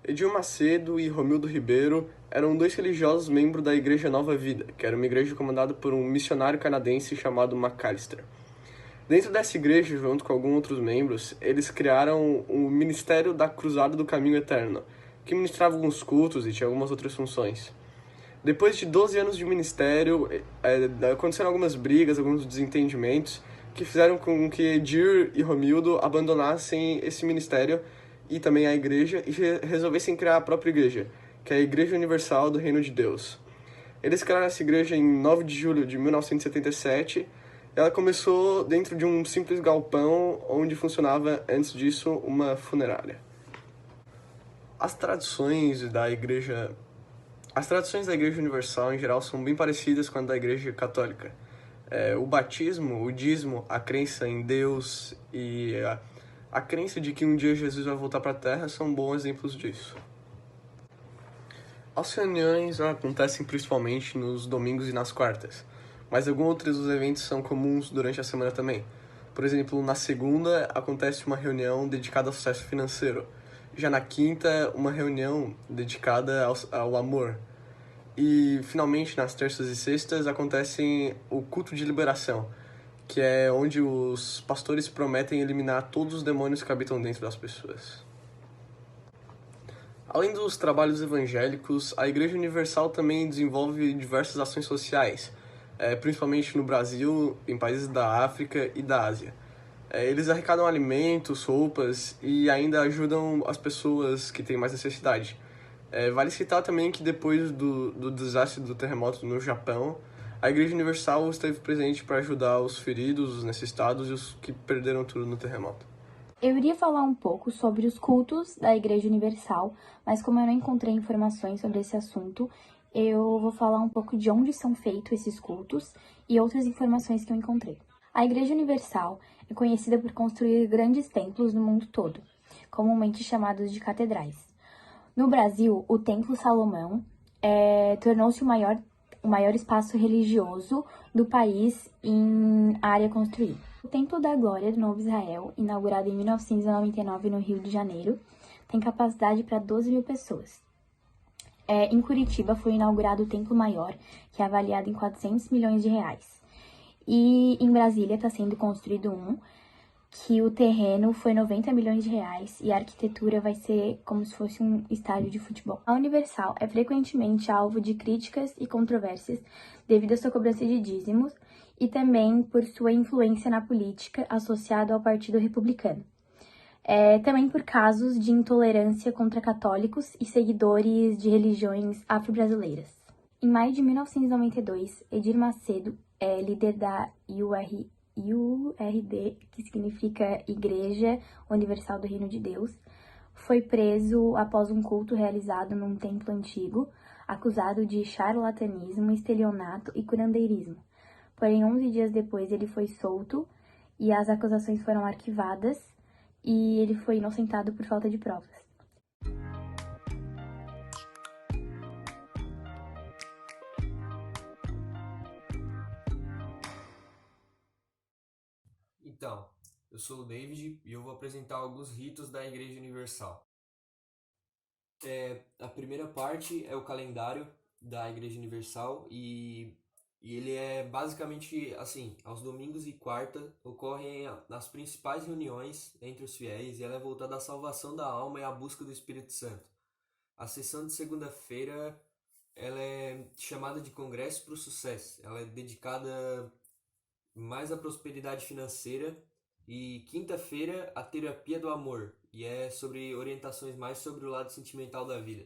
Edir Macedo e Romildo Ribeiro eram dois religiosos membros da Igreja Nova Vida, que era uma igreja comandada por um missionário canadense chamado McAllister. Dentro dessa igreja, junto com alguns outros membros, eles criaram o Ministério da Cruzada do Caminho Eterno, que ministrava alguns cultos e tinha algumas outras funções. Depois de 12 anos de ministério, aconteceram algumas brigas, alguns desentendimentos, que fizeram com que Edir e Romildo abandonassem esse ministério e também a igreja e resolvessem criar a própria igreja, que é a Igreja Universal do Reino de Deus. Eles criaram essa igreja em 9 de julho de 1977. Ela começou dentro de um simples galpão onde funcionava, antes disso, uma funerária. As tradições da igreja As tradições da Igreja Universal, em geral, são bem parecidas com a da Igreja Católica. O batismo, o dízimo, a crença em Deus e a crença de que um dia Jesus vai voltar para a Terra são bons exemplos disso. As reuniões acontecem principalmente nos domingos e nas quartas, mas alguns outros eventos são comuns durante a semana também. Por exemplo, na segunda acontece uma reunião dedicada ao sucesso financeiro. Já na quinta, uma reunião dedicada ao amor. E, finalmente, nas terças e sextas acontecem o culto de liberação, que é onde os pastores prometem eliminar todos os demônios que habitam dentro das pessoas. Além dos trabalhos evangélicos, a Igreja Universal também desenvolve diversas ações sociais, principalmente no Brasil, em países da África e da Ásia. Eles arrecadam alimentos, roupas e ainda ajudam as pessoas que têm mais necessidade. Vale citar também que depois do desastre do terremoto no Japão, a Igreja Universal esteve presente para ajudar os feridos, os necessitados e os que perderam tudo no terremoto. Eu iria falar um pouco sobre os cultos da Igreja Universal, mas como eu não encontrei informações sobre esse assunto, eu vou falar um pouco de onde são feitos esses cultos e outras informações que eu encontrei. A Igreja Universal é conhecida por construir grandes templos no mundo todo, comumente chamados de catedrais. No Brasil, o Templo Salomão tornou-se o maior espaço religioso do país em área construída. O Templo da Glória do Novo Israel, inaugurado em 1999 no Rio de Janeiro, tem capacidade para 12 mil pessoas. Em Curitiba foi inaugurado o Templo Maior, que é avaliado em 400 milhões de reais. E em Brasília está sendo construído que o terreno foi 90 milhões de reais e a arquitetura vai ser como se fosse um estádio de futebol. A Universal é frequentemente alvo de críticas e controvérsias devido à sua cobrança de dízimos e também por sua influência na política associada ao Partido Republicano. Também por casos de intolerância contra católicos e seguidores de religiões afro-brasileiras. Em maio de 1992, Edir Macedo, líder da URD, que significa Igreja Universal do Reino de Deus, foi preso após um culto realizado num templo antigo, acusado de charlatanismo, estelionato e curandeirismo. Porém, 11 dias depois ele foi solto e as acusações foram arquivadas e ele foi inocentado por falta de provas. Então, eu sou o David e eu vou apresentar alguns ritos da Igreja Universal. A primeira parte é o calendário da Igreja Universal e ele é basicamente assim, aos domingos e quarta ocorrem as principais reuniões entre os fiéis e ela é voltada à salvação da alma e à busca do Espírito Santo. A sessão de segunda-feira ela é chamada de Congresso para o Sucesso. Ela é dedicada mais à prosperidade financeira e quinta-feira a terapia do amor e é sobre orientações mais sobre o lado sentimental da vida.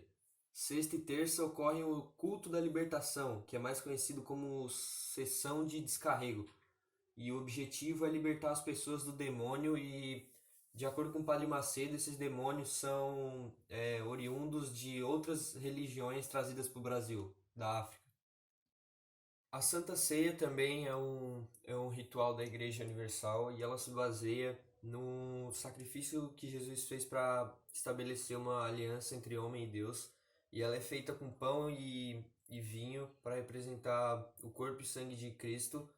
Sexta e terça ocorre o culto da libertação, que é mais conhecido como sessão de descarrego. E o objetivo é libertar as pessoas do demônio e, de acordo com o Padre Macedo, esses demônios são oriundos de outras religiões trazidas para o Brasil, da África. A Santa Ceia também é um ritual da Igreja Universal e ela se baseia no sacrifício que Jesus fez para estabelecer uma aliança entre homem e Deus. E ela é feita com pão e vinho para representar o corpo e sangue de Cristo.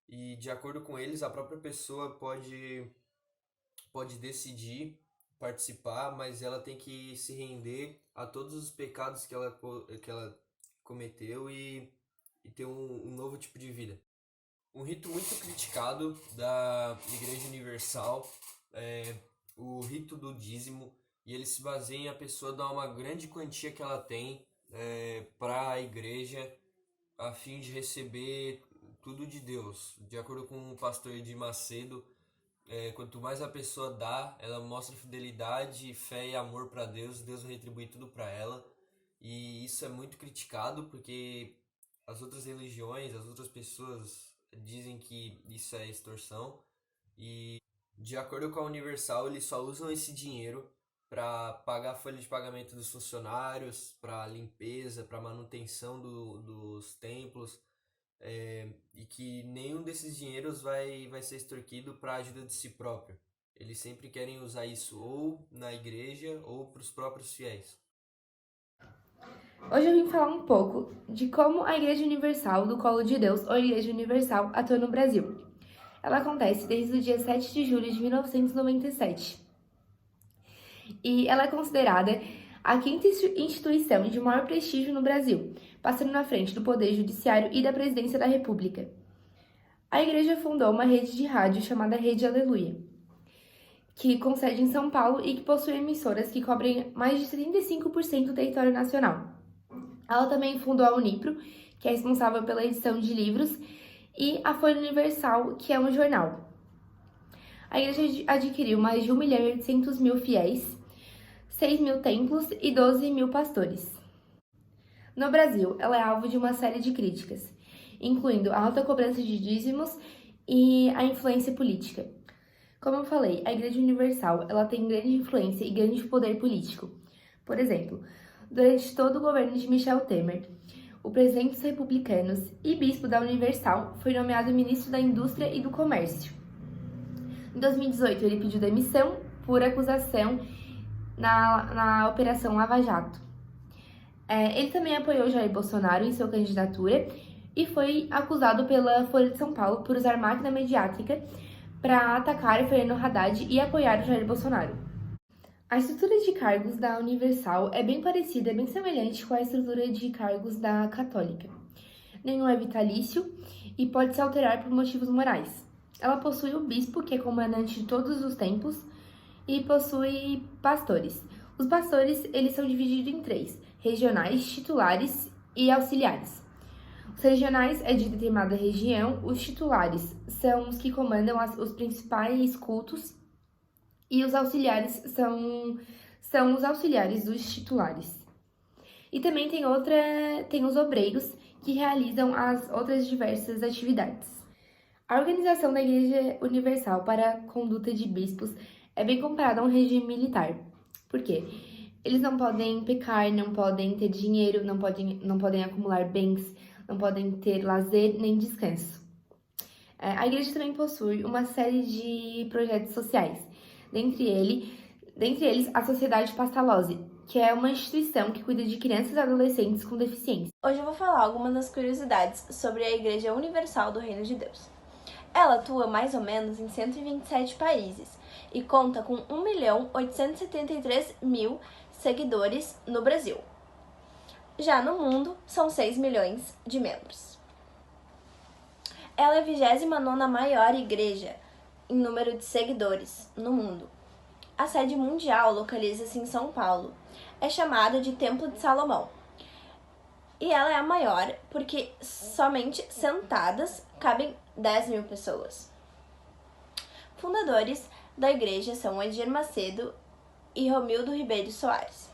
E de acordo com eles, a própria pessoa pode decidir participar, mas ela tem que se render a todos os pecados que ela cometeu e ter um novo tipo de vida. Um rito muito criticado da Igreja Universal é o rito do dízimo, e ele se baseia em a pessoa dar uma grande quantia que ela tem para a igreja a fim de receber tudo de Deus. De acordo com o pastor Edir Macedo, quanto mais a pessoa dá, ela mostra fidelidade, fé e amor para Deus, Deus vai retribuir tudo para ela. E isso é muito criticado porque as outras religiões, as outras pessoas dizem que isso é extorsão. E de acordo com a Universal, eles só usam esse dinheiro para pagar a folha de pagamento dos funcionários, para limpeza, para manutenção dos templos, e que nenhum desses dinheiros vai ser extorquido para a ajuda de si próprio. Eles sempre querem usar isso ou na igreja ou para os próprios fiéis. Hoje eu vim falar um pouco de como a Igreja Universal do Colo de Deus, ou Igreja Universal, atua no Brasil. Ela acontece desde o dia 7 de julho de 1997. E ela é considerada a quinta instituição de maior prestígio no Brasil, passando na frente do Poder Judiciário e da Presidência da República. A igreja fundou uma rede de rádio chamada Rede Aleluia, que com sede em São Paulo e que possui emissoras que cobrem mais de 35% do território nacional. Ela também fundou a Unipro, que é responsável pela edição de livros, e a Folha Universal, que é um jornal. A igreja adquiriu mais de 1.800.000 fiéis, 6.000 templos e 12.000 pastores. No Brasil, ela é alvo de uma série de críticas, incluindo a alta cobrança de dízimos e a influência política. Como eu falei, a Igreja Universal ela tem grande influência e grande poder político. Por exemplo, durante todo o governo de Michel Temer, o presidente dos republicanos e bispo da Universal foi nomeado ministro da Indústria e do Comércio. Em 2018, ele pediu demissão por acusação na Operação Lava Jato. Ele também apoiou Jair Bolsonaro em sua candidatura e foi acusado pela Folha de São Paulo por usar máquina mediática para atacar Fernando Haddad e apoiar o Jair Bolsonaro. A estrutura de cargos da Universal é bem parecida, bem semelhante com a estrutura de cargos da Católica. Nenhum é vitalício e pode se alterar por motivos morais. Ela possui o bispo, que é comandante de todos os templos, e possui pastores. Os pastores, eles são divididos em 3, regionais, titulares e auxiliares. Os regionais é de determinada região, os titulares são os que comandam os principais cultos e os auxiliares são os auxiliares dos titulares. E também tem os obreiros que realizam as outras diversas atividades. A organização da Igreja Universal para a conduta de bispos é bem comparada a um regime militar. Por quê? Eles não podem pecar, não podem ter dinheiro, não podem acumular bens, não podem ter lazer nem descanso. A igreja também possui uma série de projetos sociais, dentre eles a Sociedade Pastalozzi, que é uma instituição que cuida de crianças e adolescentes com deficiência. Hoje eu vou falar algumas das curiosidades sobre a Igreja Universal do Reino de Deus. Ela atua mais ou menos em 127 países e conta com 1.873.000 seguidores no Brasil. Já no mundo, são 6 milhões de membros. Ela é a 29ª maior igreja em número de seguidores no mundo. A sede mundial localiza-se em São Paulo. É chamada de Templo de Salomão. E ela é a maior porque somente sentadas cabem 10.000 pessoas. Fundadores da igreja são Edir Macedo e Romildo Ribeiro Soares.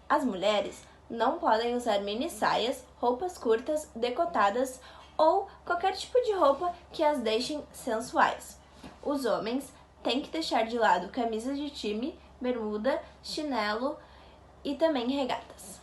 As mulheres não podem usar mini saias, roupas curtas, decotadas ou qualquer tipo de roupa que as deixem sensuais. Os homens têm que deixar de lado camisas de time, bermuda, chinelo e também regatas.